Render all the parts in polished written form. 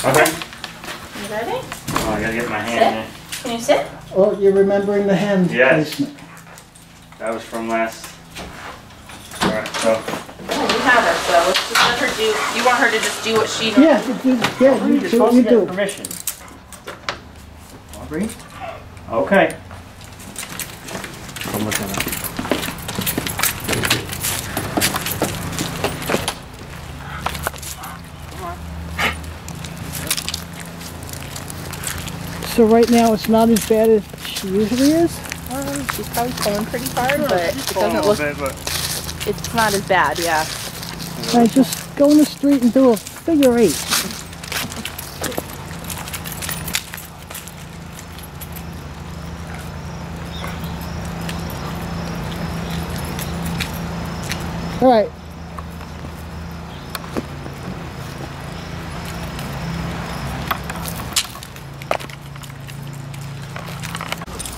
Okay. You ready? Oh, I gotta get my hand Sit. Can you sit? Oh, you're remembering the hand placement. in. That was from last. Alright, so. Oh, you have her, so let's just let her do. You want her to just do what she knows? Yeah, You're supposed to you get do. permission. Aubrey? Okay. I'm looking at it. So right now it's not as bad as she usually is? She's probably pulling pretty hard, but it doesn't look. It's not as bad, yeah. I just go in the street and do a figure 8. All right.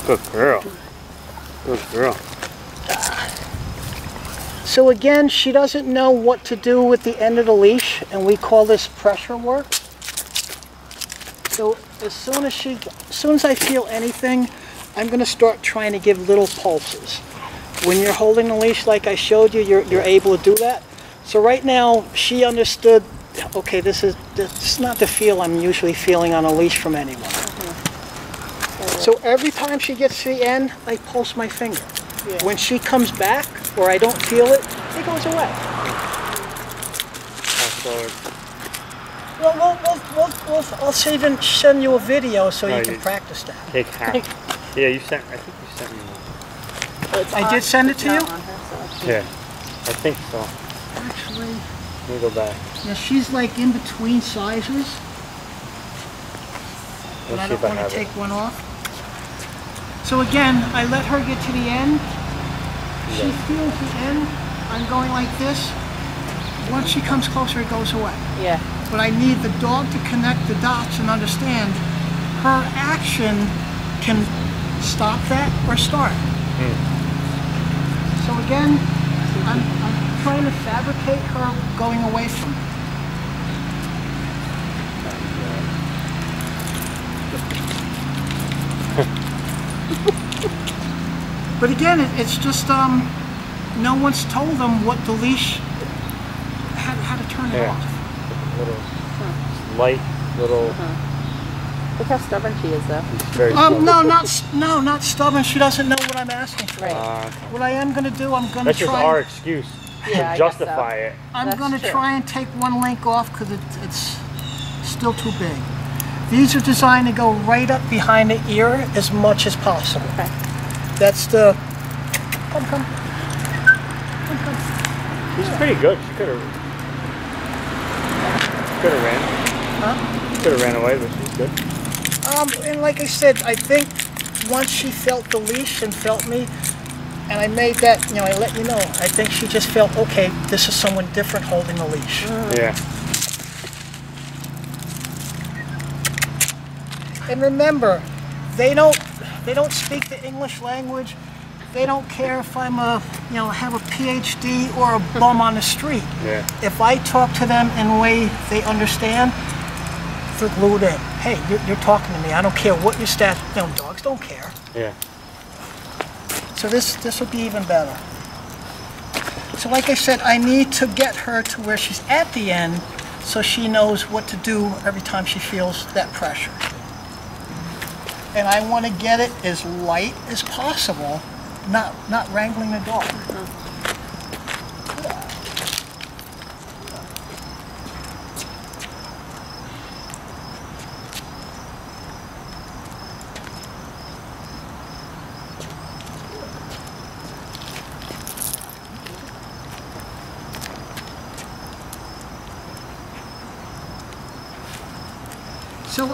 Good girl. Good girl. So again, she doesn't know what to do with the end of the leash, and we call this pressure work. So as soon as I feel anything, I'm going to start trying to give little pulses. When you're holding the leash like I showed you, you're able to do that. So right now, she understood, okay, this is not the feel I'm usually feeling on a leash from anyone. So every time she gets to the end, I pulse my finger. Yeah. When she comes back, or I don't feel it, it goes away. Well, I'll send you a video so you can practice that. Take half. Yeah, I think you sent me one. I did send it to you? Yeah, I think so. Actually, let me go back. Yeah, she's like in between sizes. But I don't want to take one off. So again, I let her get to the end. She feels the end. I'm going like this. Once she comes closer, it goes away. Yeah. But I need the dog to connect the dots and understand her action can stop that or start. So again, I'm trying to fabricate her going away from me. But again, it's just no one's told them what the leash, how to turn it off. Little light, little. Look how stubborn she is, though. Very not stubborn. She doesn't know what I'm asking for. Right. What I am going to do, I'm going to try. That's just our excuse to justify it. I'm going to try and take one link off because it's still too big. These are designed to go right up behind the ear as much as possible. Okay. That's the. Come. She's pretty good. She could have ran. Huh? Could have ran away, but she's good. And like I said, I think once she felt the leash and felt me, and I made that, I let you know. I think she just felt, okay, this is someone different holding the leash. Yeah. And remember, they don't speak the English language. They don't care if I'm have a PhD or a bum on the street. Yeah. If I talk to them in a way they understand, they're glued in. Hey, you're talking to me. I don't care what your stats. Dogs don't care. Yeah. So this will be even better. So like I said, I need to get her to where she's at the end, so she knows what to do every time she feels that pressure. And I want to get it as light as possible, not wrangling the dog. So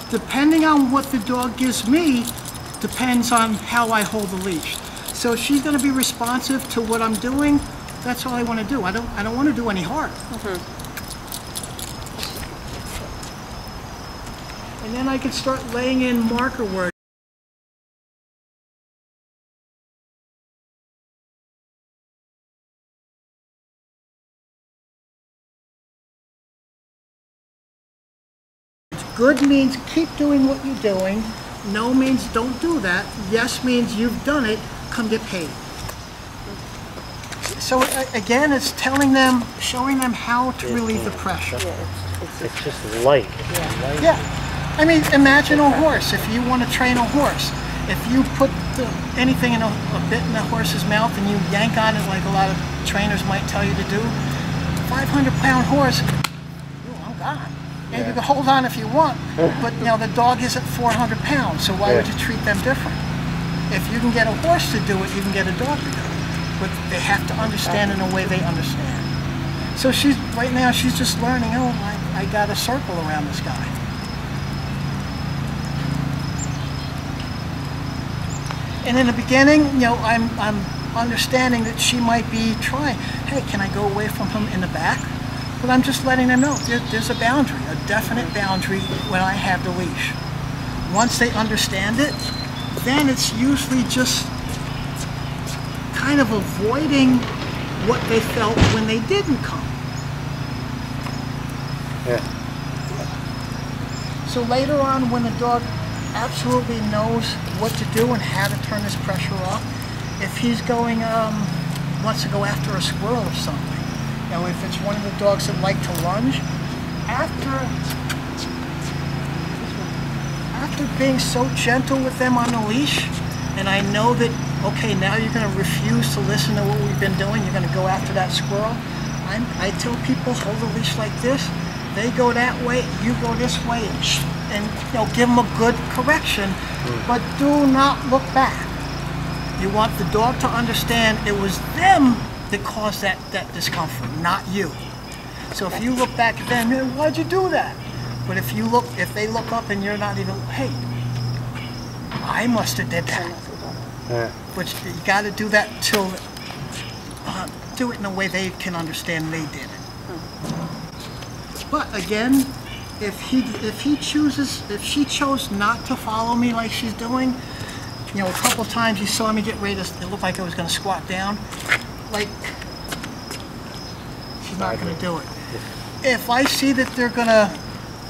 depending on what the dog gives me, depends on how I hold the leash. So if she's going to be responsive to what I'm doing, that's all I want to do. I don't want to do any harm. And then I can start laying in marker words. Good means keep doing what you're doing. No means don't do that. Yes means you've done it, come get paid. So again, it's telling them, showing them how to relieve the pressure. It's just light. Yeah. I mean, imagine a horse. If you want to train a horse, if you put anything in a bit in the horse's mouth and you yank on it like a lot of trainers might tell you to do, 500-pound horse, I'm gone. And you can hold on if you want, but now the dog isn't 400 pounds, so why would you treat them different? If you can get a horse to do it, you can get a dog to do it. But they have to understand in a way they understand. So right now she's just learning, oh, I got a circle around this guy. And in the beginning, you know, I'm understanding that she might be trying, hey, can I go away from him in the back? But I'm just letting them know there's a boundary, a definite boundary when I have the leash. Once they understand it, then it's usually just kind of avoiding what they felt when they didn't come. Yeah. So later on, when the dog absolutely knows what to do and how to turn his pressure off, if he's going, wants to go after a squirrel or something, you know, if it's one of the dogs that like to lunge, after being so gentle with them on the leash, and I know that, okay, now you're going to refuse to listen to what we've been doing, you're going to go after that squirrel, I tell people, hold the leash like this, they go that way, you go this way, and you know, give them a good correction, but do not look back. You want the dog to understand it was them that caused that discomfort, not you. So if you look back at them, why'd you do that? But if they look up and you're not even, hey, I must have did that. But you got to do that till, do it in a way they can understand they did it. But again, if she chose not to follow me like she's doing, you know, a couple times you saw me get ready to, it looked like I was going to squat down, like, she's not going to do it. If I see that they're going to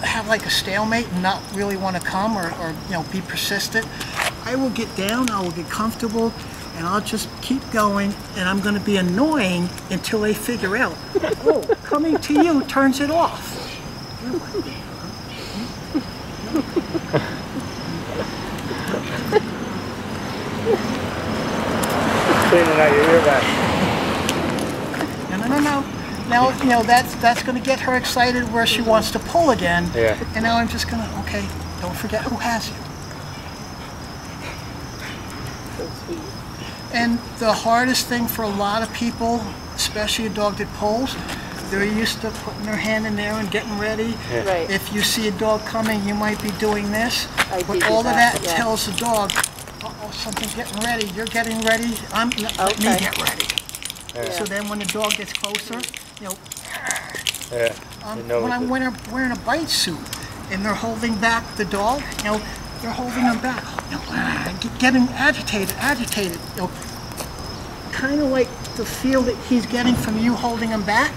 have like a stalemate and not really want to come or you know, be persistent, I will get down, I will get comfortable, and I'll just keep going, and I'm going to be annoying until they figure out, oh, coming to you turns it off. Cleaning out your ear back. No. Now, you know, that's going to get her excited where she wants to pull again. Yeah. And now I'm just going to, okay, don't forget who has you. So sweet. And the hardest thing for a lot of people, especially a dog that pulls, they're used to putting their hand in there and getting ready. Yeah. Right. If you see a dog coming, you might be doing this. I But do all of that yeah. tells the dog, uh-oh, something's getting ready. You're getting ready. Let me get ready. Yeah. So then when the dog gets closer, you know, when I'm wearing a bite suit and they're holding back the dog, you know, they're holding him back, you know, getting agitated, you know, kind of like the feel that he's getting from you holding him back,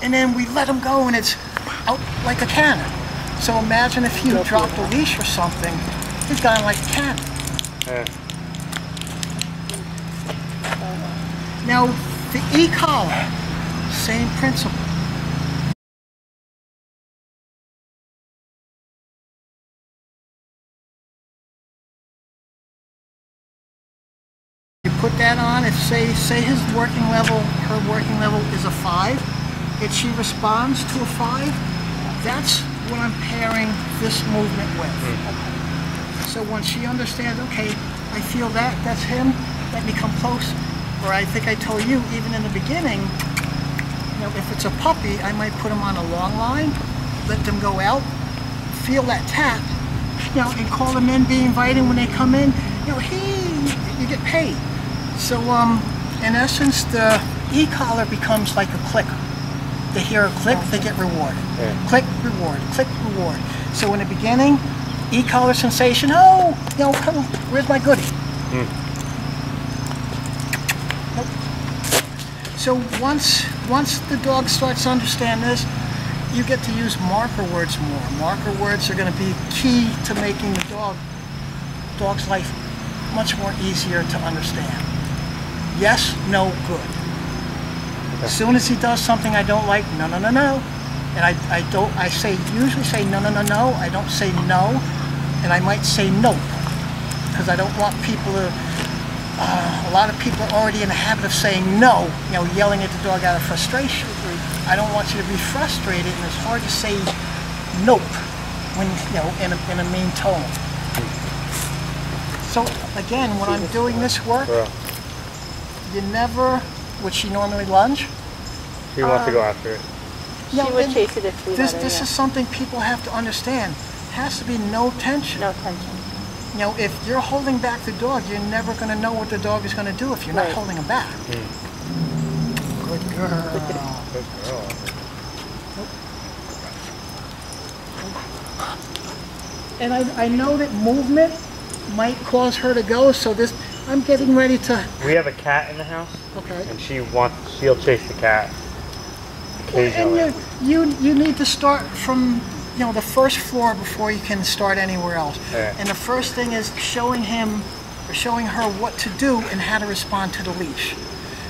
and then we let him go and it's out like a cannon. So imagine if you dropped a leash or something, he's gone like a cannon. Now, the e-collar, same principle. You put that on, if say his working level, her working level is a 5, if she responds to a 5, that's what I'm pairing this movement with. So when she understands, okay, I feel that's him, let me come close. Or I think I told you, even in the beginning, you know, if it's a puppy, I might put them on a long line, let them go out, feel that tap, you know, and call them in, be inviting when they come in, you know, hey, you get paid. So, in essence, the e-collar becomes like a clicker. They hear a click, they get rewarded. Click, reward, click, reward. So in the beginning, e-collar sensation, oh, you know, come, where's my goodie? So once the dog starts to understand this, you get to use marker words more. Marker words are going to be key to making the dog's life much more easier to understand. Yes, no, good. As soon as he does something I don't like, no, no, no, no. And I usually say no, no, no, no. I don't say no, and I might say nope, because I don't want people to. A lot of people are already in the habit of saying no, yelling at the dog out of frustration. I don't want you to be frustrated, and it's hard to say nope when in a mean tone. So again, when I'm doing this work, you never. Would she normally lunge? She wants to go after it. She would chase it if we let her, This is something people have to understand. It has to be no tension. No tension. If you're holding back the dog, you're never going to know what the dog is going to do if you're not holding him back. Good girl. Good girl. And I know that movement might cause her to go, so I'm getting ready to... We have a cat in the house. Okay. And she'll chase the cat occasionally. And you need to start from the first floor before you can start anywhere else. Yeah. And the first thing is showing him or showing her what to do and how to respond to the leash.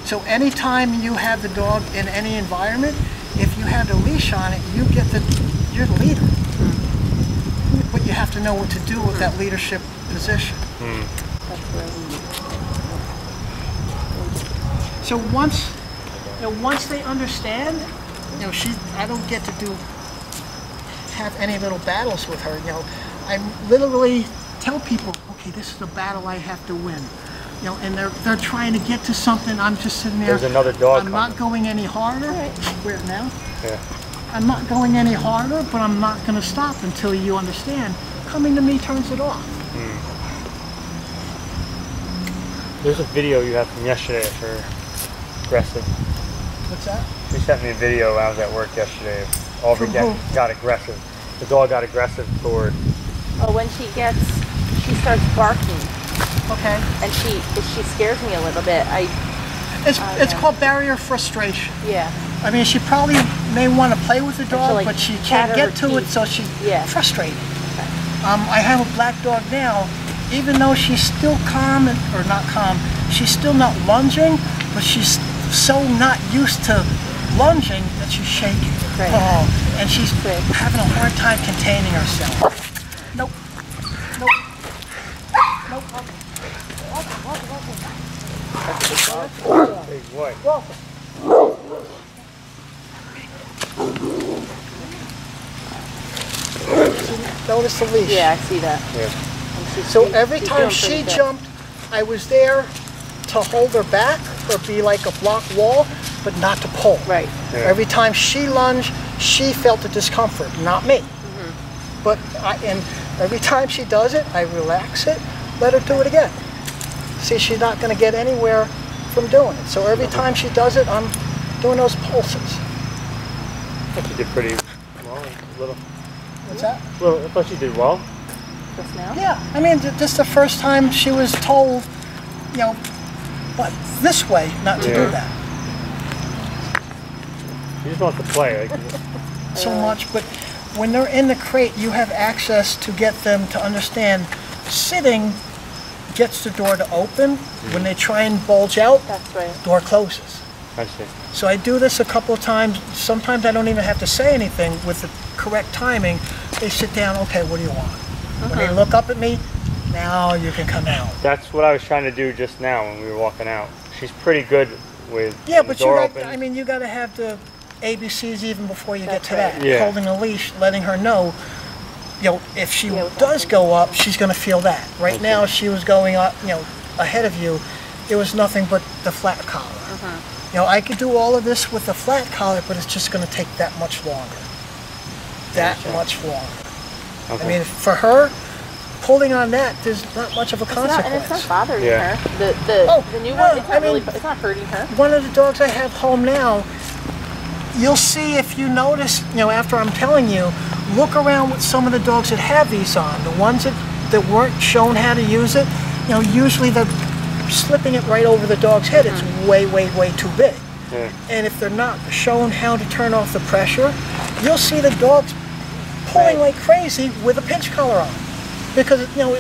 So anytime you have the dog in any environment, if you have the leash on it, you're the leader. But you have to know what to do with that leadership position. So once they understand, I don't get to have any little battles with her. I literally tell people, okay, this is a battle I have to win. And they're trying to get to something. I'm just sitting there. There's another dog. I'm not going any harder. Where now? Yeah. I'm not going any harder, but I'm not going to stop until you understand. Coming to me turns it off. There's a video you have from yesterday of her aggressive. What's that? She sent me a video when I was at work yesterday. Aubrey got aggressive. The dog got aggressive toward. Oh, when she starts barking. Okay. And she scares me a little bit. It's called barrier frustration. Yeah. I mean, she probably may want to play with the dog, but she can't get to it, so she's frustrated. Okay. I have a black dog now. Even though she's still calm, or not calm, she's still not lunging, but she's so not used to lunging that she's shaking. Right. And she's having a hard time containing herself. Nope. Nope. Nope. Big boy. Notice the leash. Yeah, I see that. Yeah. So every time she jumped, I was there to hold her back or be like a block wall, but not to pull. Right. Yeah. Every time she lunged, she felt the discomfort, not me. But and every time she does it, I relax it, let her do it again. See, she's not going to get anywhere from doing it. So every time she does it, I'm doing those pulses. I thought she did pretty well. Little. What's that? Well, I thought she did well. Just now? Yeah, I mean, this is the first time she was told, but this way, not to do that. She just wants to play. So much, but when they're in the crate, you have access to get them to understand sitting gets the door to open. When they try and bulge out, That's right. door closes. I see. So I do this a couple of times. Sometimes I don't even have to say anything. With the correct timing, they sit down, okay, what do you want? When they look up at me, now you can come out. That's what I was trying to do just now when we were walking out. She's pretty good with But the door open. you got to have the ABCs even before you get to right. that. Yeah. Holding a leash, letting her know, if she does go up, she's going to feel that. Right now, she was going up, ahead of you. It was nothing but the flat collar. I could do all of this with the flat collar, but it's just going to take that much longer. Much longer. Okay. I mean, for her, pulling on that, there's not much of a consequence. And it's not bothering Yeah. her. The new one, it's not hurting her. One of the dogs I have home now, you'll see if you notice, after I'm telling you, look around with some of the dogs that have these on. The ones that weren't shown how to use it, usually they're slipping it right over the dog's head. It's way, way, way too big. Yeah. And if they're not shown how to turn off the pressure, you'll see the dogs pulling like crazy with a pinch collar on. Because, you know,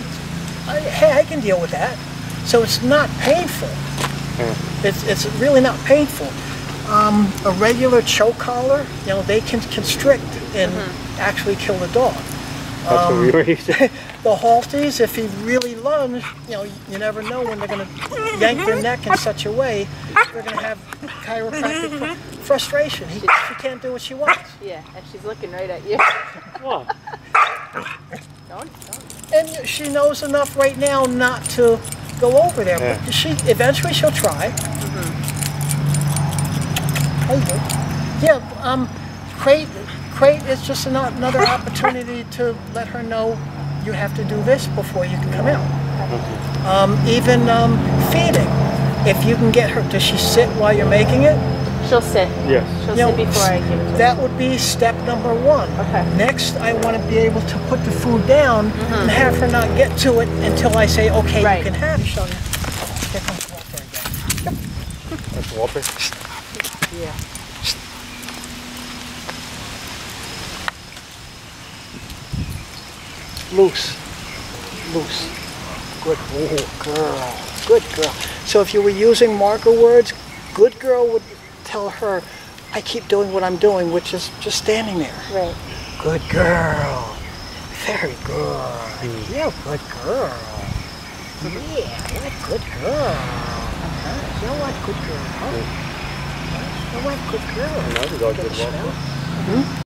hey, I can deal with that. So it's not painful. It's really not painful. A regular choke collar, you know, they can constrict and actually kill the dog. That's what we were using. The halties, if he really lunges, you know, you never know when they're going to yank their neck in such a way, they're going to have chiropractic frustration. She can't do what she wants. Yeah, and she's looking right at you. What? Don't. And she knows enough right now not to go over there, but eventually she'll try. There you go. Yeah, crate is just another opportunity to let her know you have to do this before you can come out. Even feeding. If you can get her, does she sit while you're making it? She'll sit. Yes. She'll sit before I give it to her. That would be step number one. Okay. Next, I want to be able to put the food down and have her not get to it until I say, okay, you can have it. Here comes Walter again. That's Walter? Yeah. Loose. Good girl. Good girl. So if you were using marker words, good girl would tell her, I keep doing what I'm doing, which is just standing there. Right. Good girl. Very good. You're a good girl. Yeah, what good girl. You're what good girl. You're what good girl. That was all good, Walter.